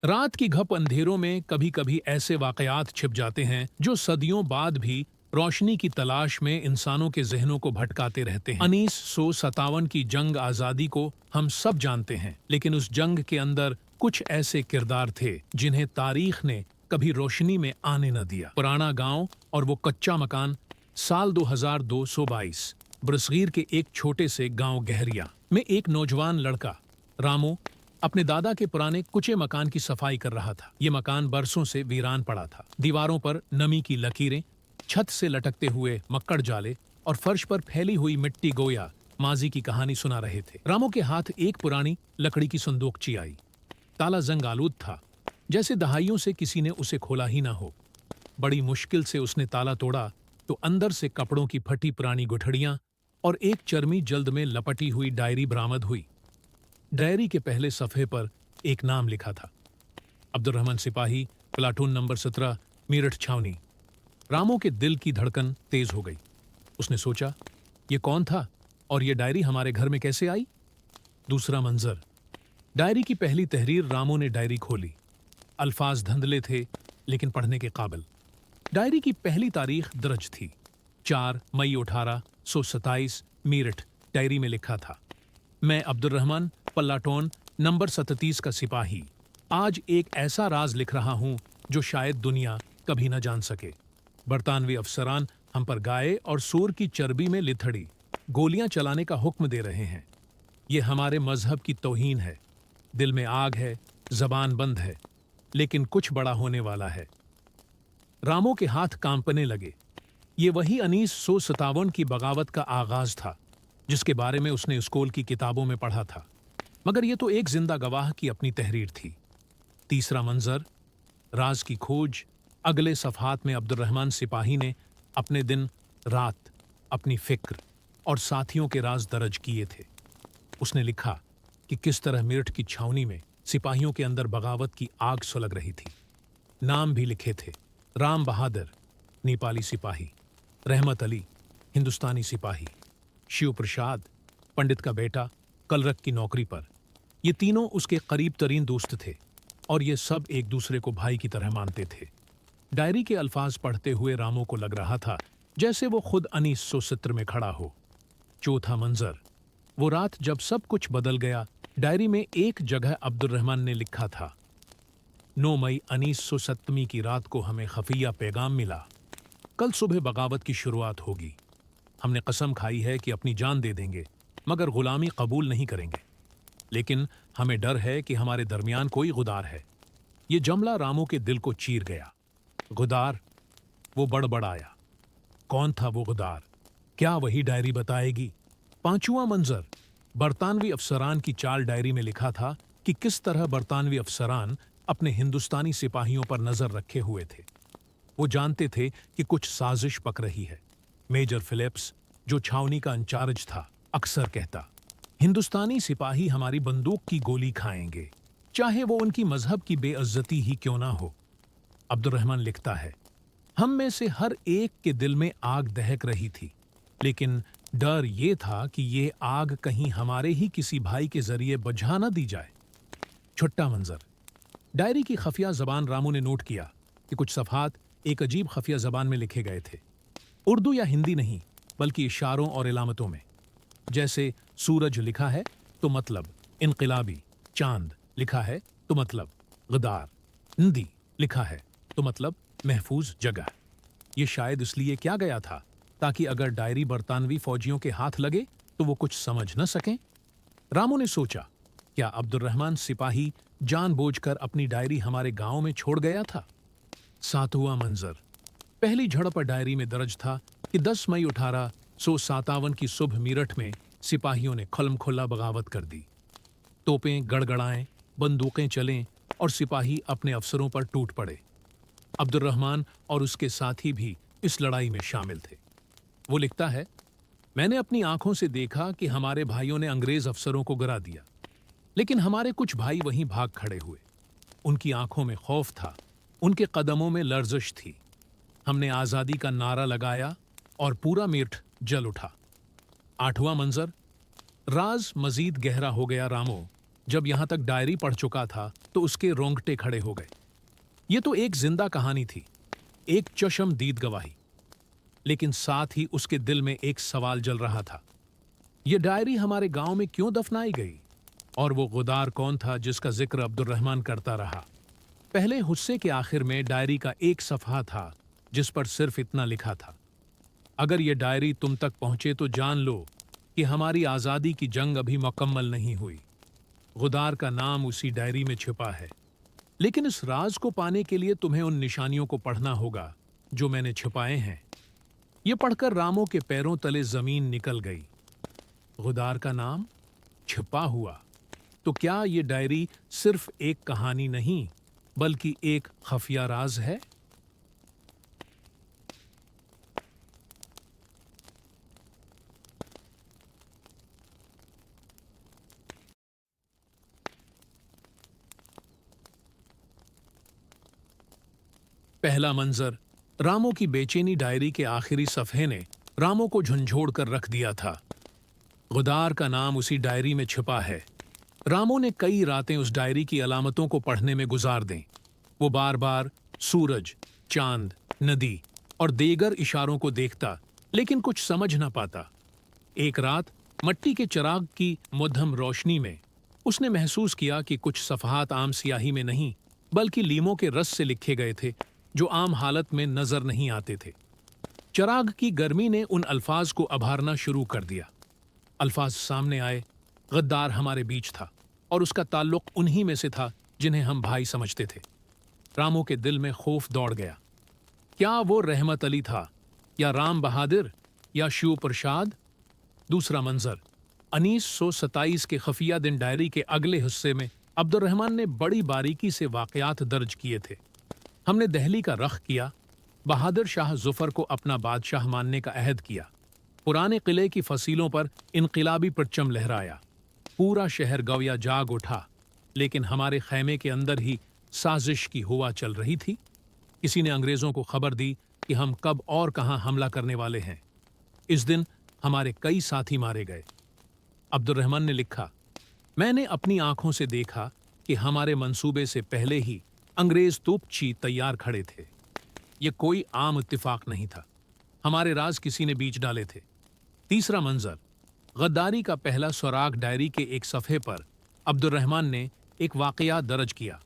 रात की घप अंधेरों में कभी कभी ऐसे वाकयात छिप जाते हैं जो सदियों बाद भी रोशनी की तलाश में इंसानों के जहनों को भटकाते रहते हैं। 1957 की जंग आजादी को हम सब जानते हैं, लेकिन उस जंग के अंदर कुछ ऐसे किरदार थे जिन्हें तारीख ने कभी रोशनी में आने न दिया। पुराना गांव और वो कच्चा मकान। साल 2222 बरसगीर के एक छोटे से गांव गहरिया में एक नौजवान लड़का रामू अपने दादा के पुराने कुचे मकान की सफाई कर रहा था। ये मकान बरसों से वीरान पड़ा था। दीवारों पर नमी की लकीरें, छत से लटकते हुए मक्कड़ जाले और फर्श पर फैली हुई मिट्टी गोया माजी की कहानी सुना रहे थे। रामू के हाथ एक पुरानी लकड़ी की संदूकची आई। ताला जंग आलूद था, जैसे दहाइयों से किसी ने उसे खोला ही ना हो। बड़ी मुश्किल से उसने ताला तोड़ा तो अंदर से कपड़ों की फटी पुरानी गुठड़ियां और एक चर्मी जल्द में लपटी हुई डायरी बरामद हुई। डायरी के पहले सफ़े पर एक नाम लिखा था, अब्दुर्रहमान सिपाही, प्लाटून नंबर 17, मेरठ छावनी। रामू के दिल की धड़कन तेज हो गई। उसने सोचा, ये कौन था और ये डायरी हमारे घर में कैसे आई? दूसरा मंजर। डायरी की पहली तहरीर। रामू ने डायरी खोली। अल्फाज धंधले थे लेकिन पढ़ने के काबिल। डायरी की पहली तारीख दर्ज थी, 4 मई 1827, मेरठ। डायरी में लिखा था, मैं अब्दुर्रहमान, प्लाटून नंबर 37 का सिपाही, आज एक ऐसा राज लिख रहा हूं जो शायद दुनिया कभी न जान सके। बरतानवी अफसरान हम पर गाय और सूर की चर्बी में लिथड़ी गोलियां चलाने का हुक्म दे रहे हैं। ये हमारे मजहब की तौहीन है। दिल में आग है, जबान बंद है, लेकिन कुछ बड़ा होने वाला है। रामू के हाथ कांपने लगे। ये वही 1957 की बगावत का आगाज था जिसके बारे में उसने स्कूल की किताबों में पढ़ा था, मगर ये तो एक जिंदा गवाह की अपनी तहरीर थी। तीसरा मंजर। राज की खोज। अगले सफ़हात में अब्दुर्रहमान सिपाही ने अपने दिन रात, अपनी फिक्र और साथियों के राज दर्ज किए थे। उसने लिखा कि किस तरह मेरठ की छावनी में सिपाहियों के अंदर बगावत की आग सुलग रही थी। नाम भी लिखे थे, राम बहादुर नेपाली सिपाही, रहमत अली हिंदुस्तानी सिपाही, शिव प्रसाद पंडित का बेटा कलरक की नौकरी पर। ये तीनों उसके करीब तरीन दोस्त थे और ये सब एक दूसरे को भाई की तरह मानते थे। डायरी के अल्फाज पढ़ते हुए रामू को लग रहा था जैसे वो खुद 1970 में खड़ा हो। चौथा मंजर। वो रात जब सब कुछ बदल गया। डायरी में एक जगह अब्दुर्रहमान ने लिखा था, 9 मई 1907 की रात को हमें खफिया पैगाम मिला, कल सुबह बगावत की शुरुआत होगी। हमने कसम खाई है कि अपनी जान दे देंगे मगर गुलामी कबूल नहीं करेंगे, लेकिन हमें डर है कि हमारे दरमियान कोई गुदार है। ये जुमला रामू के दिल को चीर गया। गुदार? वो बड़बड़ाया। कौन था वो गुदार? क्या वही डायरी बताएगी? पांचवा मंजर। बरतानवी अफसरान की चाल। डायरी में लिखा था कि किस तरह बरतानवी अफसरान अपने हिंदुस्तानी सिपाहियों पर नजर रखे हुए थे। वो जानते थे कि कुछ साजिश पक रही है। मेजर फिलिप्स, जो छावनी का इंचार्ज था, अक्सर कहता, हिंदुस्तानी सिपाही हमारी बंदूक की गोली खाएंगे, चाहे वो उनकी मजहब की बेइज्जती ही क्यों ना हो। अब्दुर्रहमान लिखता है, हम में से हर एक के दिल में आग दहक रही थी, लेकिन डर ये था कि ये आग कहीं हमारे ही किसी भाई के जरिए बुझा न दी जाए। छठा मंजर। डायरी की खफिया जबान। रामू ने नोट किया कि कुछ सफ़हात एक अजीब खफिया जबान में लिखे गए थे। उर्दू या हिंदी नहीं, बल्कि इशारों और इलामतों में। जैसे सूरज लिखा है तो मतलब इनकलाबी, चांद लिखा है तो मतलब गद्दार, नदी लिखा है तो मतलब महफूज जगह। ये शायद इसलिए किया गया था ताकि अगर डायरी बरतानवी फौजियों के हाथ लगे तो वो कुछ समझ न सकें। रामू ने सोचा, क्या अब्दुर्रहमान सिपाही जानबूझकर अपनी डायरी हमारे गांव में छोड़ गया था? सातवां मंजर। पहली झड़प डायरी में दर्ज था कि 10 मई 1857 की सुबह मेरठ में सिपाहियों ने खुल्म-खुल्ला बगावत कर दी। तोपें गड़गड़ाएं, बंदूकें चलें और सिपाही अपने अफसरों पर टूट पड़े। अब्दुर्रहमान और उसके साथी भी इस लड़ाई में शामिल थे। वो लिखता है, मैंने अपनी आंखों से देखा कि हमारे भाइयों ने अंग्रेज अफसरों को गिरा दिया, लेकिन हमारे कुछ भाई वहीं भाग खड़े हुए। उनकी आंखों में खौफ था, उनके कदमों में लर्जिश थी। हमने आज़ादी का नारा लगाया और पूरा मेरठ जल उठा। आठवां मंजर। राज मजीद गहरा हो गया रामू जब यहां तक डायरी पढ़ चुका था तो उसके रोंगटे खड़े हो गए। ये तो एक जिंदा कहानी थी, एक चश्मदीद गवाही। लेकिन साथ ही उसके दिल में एक सवाल जल रहा था, ये डायरी हमारे गांव में क्यों दफनाई गई? और वो गुदार कौन था जिसका जिक्र अब्दुर्रहमान करता रहा? पहले हिस्से के आखिर में डायरी का एक सफ़हा था जिस पर सिर्फ इतना लिखा था, अगर ये डायरी तुम तक पहुंचे तो जान लो कि हमारी आज़ादी की जंग अभी मुकम्मल नहीं हुई। गुदार का नाम उसी डायरी में छिपा है, लेकिन इस राज को पाने के लिए तुम्हें उन निशानियों को पढ़ना होगा जो मैंने छिपाए हैं। ये पढ़कर रामो के पैरों तले जमीन निकल गई। गुदार का नाम छिपा हुआ, तो क्या ये डायरी सिर्फ एक कहानी नहीं बल्कि एक खुफिया राज है? पहला मंजर, रामो की बेचैनी डायरी के आखिरी सफ़े ने रामो को झंझोड़ कर रख दिया था। गुदार का नाम उसी डायरी में छिपा है। रामो ने कई रातें उस डायरी की अलामतों को पढ़ने में गुजार दें। वो बार बार सूरज, चांद, नदी और देगर इशारों को देखता, लेकिन कुछ समझ न पाता। एक रात मट्टी के चिराग की मध्यम रोशनी में उसने महसूस किया कि कुछ सफ़हात आम स्याही में नहीं बल्कि लीमों के रस से लिखे गए थे, जो आम हालत में नजर नहीं आते थे। चिराग की गर्मी ने उन अल्फाज को अभारना शुरू कर दिया। अल्फाज सामने आए, गद्दार हमारे बीच था और उसका ताल्लुक उन्हीं में से था जिन्हें हम भाई समझते थे। रामो के दिल में खौफ दौड़ गया। क्या वो रहमत अली था, या राम बहादुर, या शिव प्रसाद? दूसरा मंजर, 1927 के खफिया दिन डायरी के अगले हिस्से में अब्दुर्रहमान ने बड़ी बारीकी से वाकयात दर्ज किए थे। हमने दहली का रख किया, बहादुर शाह जुफर को अपना बादशाह मानने का अहद किया, पुराने किले की फसीलों पर इनकलाबी परचम लहराया। पूरा शहर गवया जाग उठा, लेकिन हमारे खैमे के अंदर ही साजिश की हुआ चल रही थी। किसी ने अंग्रेजों को खबर दी कि हम कब और कहां हमला करने वाले हैं। इस दिन हमारे कई साथी मारे गए। अब्दुर्रहमान ने लिखा, मैंने अपनी आंखों से देखा कि हमारे मंसूबे से पहले ही अंग्रेज तोपची तैयार खड़े थे। यह कोई आम इत्तिफाक नहीं था, हमारे राज किसी ने बीच डाले थे। तीसरा मंजर, गद्दारी का पहला सुराग डायरी के एक सफ़े पर अब्दुर्रहमान ने एक वाकया दर्ज किया।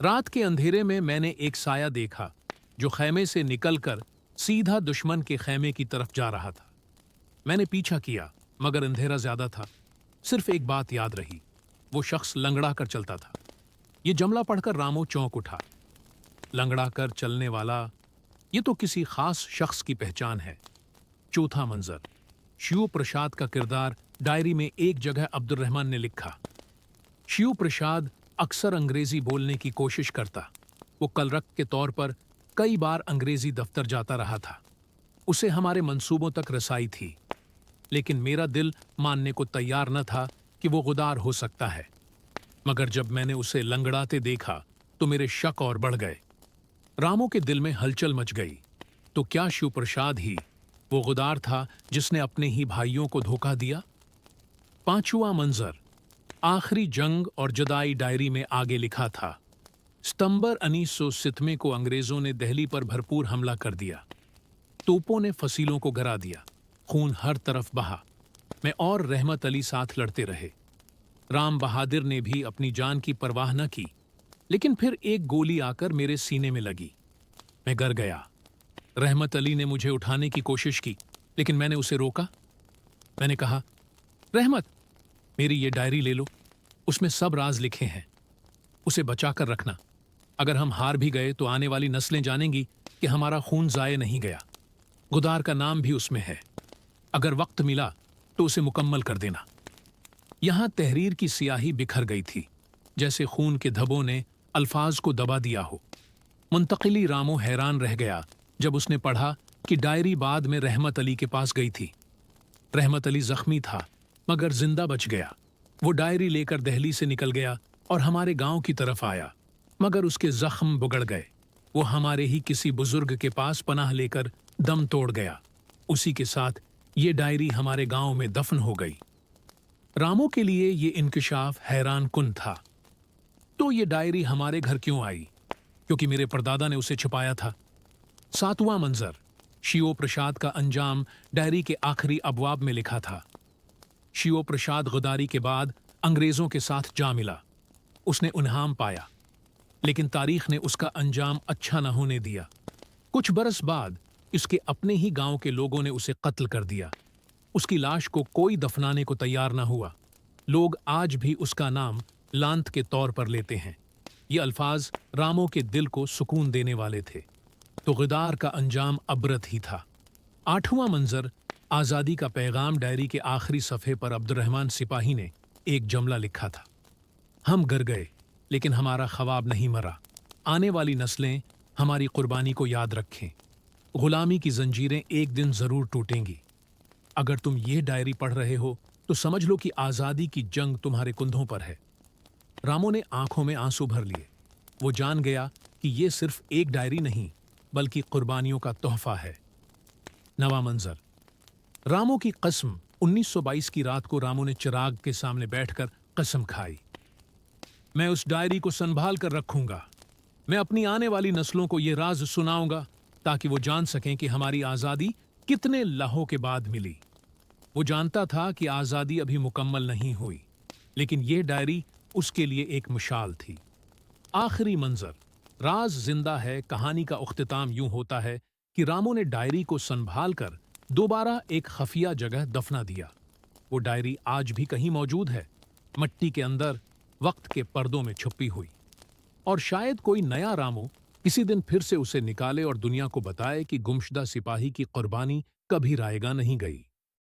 रात के अंधेरे में मैंने एक साया देखा जो खैमे से निकलकर सीधा दुश्मन के खैमे की तरफ जा रहा था। मैंने पीछा किया, मगर अंधेरा ज्यादा था। सिर्फ एक बात याद रही, वो शख्स लंगड़ा कर चलता था। ये जुमला पढ़कर रामो चौंक उठा। लंगड़ा कर चलने वाला, ये तो किसी खास शख्स की पहचान है। चौथा मंजर, शिव प्रसाद का किरदार डायरी में एक जगह अब्दुर्रहमान ने लिखा। शिव प्रसाद अक्सर अंग्रेजी बोलने की कोशिश करता। वो कलरक के तौर पर कई बार अंग्रेजी दफ्तर जाता रहा था। उसे हमारे मंसूबों तक रसाई थी, लेकिन मेरा दिल मानने को तैयार न था कि वो गुदार हो सकता है। मगर जब मैंने उसे लंगड़ाते देखा तो मेरे शक और बढ़ गए। रामो के दिल में हलचल मच गई। तो क्या शिव प्रसाद ही वो गुदार था जिसने अपने ही भाइयों को धोखा दिया? पांचवा मंजर, आखिरी जंग और जुदाई डायरी में आगे लिखा था। सितंबर 1997 को अंग्रेजों ने दिल्ली पर भरपूर हमला कर दिया। तोपों ने फसीलों को गिरा दिया। खून हर तरफ बहा। मैं और रहमत अली साथ लड़ते रहे। राम बहादुर ने भी अपनी जान की परवाह न की, लेकिन फिर एक गोली आकर मेरे सीने में लगी। मैं गिर गया। रहमत अली ने मुझे उठाने की कोशिश की, लेकिन मैंने उसे रोका। मैंने कहा, रहमत, मेरी ये डायरी ले लो, उसमें सब राज लिखे हैं, उसे बचा कर रखना। अगर हम हार भी गए तो आने वाली नस्लें जानेंगी कि हमारा खून जाये नहीं गया। गुदार का नाम भी उसमें है। अगर वक्त मिला तो उसे मुकम्मल कर देना। यहां तहरीर की सियाही बिखर गई थी, जैसे खून के धब्बों ने अल्फाज को दबा दिया हो। मुंतकिली रामो हैरान रह गया जब उसने पढ़ा कि डायरी बाद में रहमत अली के पास गई थी। रहमत अली जख्मी था, मगर जिंदा बच गया। वो डायरी लेकर दिल्ली से निकल गया और हमारे गांव की तरफ आया, मगर उसके जख्म बुगड़ गए। वो हमारे ही किसी बुजुर्ग के पास पनाह लेकर दम तोड़ गया। उसी के साथ ये डायरी हमारे गांव में दफन हो गई। रामो के लिए ये इंकिशाफ हैरान कुन था। तो ये डायरी हमारे घर क्यों आई? क्योंकि मेरे परदादा ने उसे छुपाया था। 7वां मंजर, शिव प्रसाद का अंजाम डायरी के आखिरी अबवाब में लिखा था। शिव प्रसाद गद्दारी के बाद अंग्रेजों के साथ जा मिला। उसने इनाम पाया, लेकिन तारीख ने उसका अंजाम अच्छा न होने दिया। कुछ बरस बाद इसके अपने ही गांव के लोगों ने उसे कत्ल कर दिया। उसकी लाश को कोई दफनाने को तैयार न हुआ। लोग आज भी उसका नाम लांत के तौर पर लेते हैं। ये अल्फाज रामो के दिल को सुकून देने वाले थे। तो गद्दार का अंजाम अबरत ही था। 8वां मंजर, आज़ादी का पैगाम डायरी के आखिरी सफ़े पर अब्दुर्रहमान सिपाही ने एक जुमला लिखा था। हम गर गए, लेकिन हमारा ख्वाब नहीं मरा। आने वाली नस्लें हमारी कुर्बानी को याद रखें। गुलामी की जंजीरें एक दिन ज़रूर टूटेंगी। अगर तुम ये डायरी पढ़ रहे हो तो समझ लो कि आज़ादी की जंग तुम्हारे कुंधों पर है। रामो ने आंखों में आंसू भर लिए। वो जान गया कि ये सिर्फ एक डायरी नहीं, बल्कि कुर्बानियों का तोहफा है। 9वां मंजर, रामो की कसम। 1922 की रात को रामो ने चिराग के सामने बैठकर कसम खाई, मैं उस डायरी को संभाल कर रखूंगा। मैं अपनी आने वाली नस्लों को यह राज सुनाऊंगा, ताकि वो जान सकें कि हमारी आज़ादी कितने लहों के बाद मिली। वो जानता था कि आज़ादी अभी मुकम्मल नहीं हुई, लेकिन यह डायरी उसके लिए एक मिसाल थी। आखिरी मंजर, राज जिंदा है। कहानी का उख्तिताम यूं होता है कि रामो ने डायरी को संभाल कर दोबारा एक खफिया जगह दफना दिया। वो डायरी आज भी कहीं मौजूद है, मिट्टी के अंदर, वक्त के पर्दों में छुपी हुई। और शायद कोई नया रामो किसी दिन फिर से उसे निकाले और दुनिया को बताए कि गुमशुदा सिपाही की कुर्बानी कभी रायगा नहीं गई।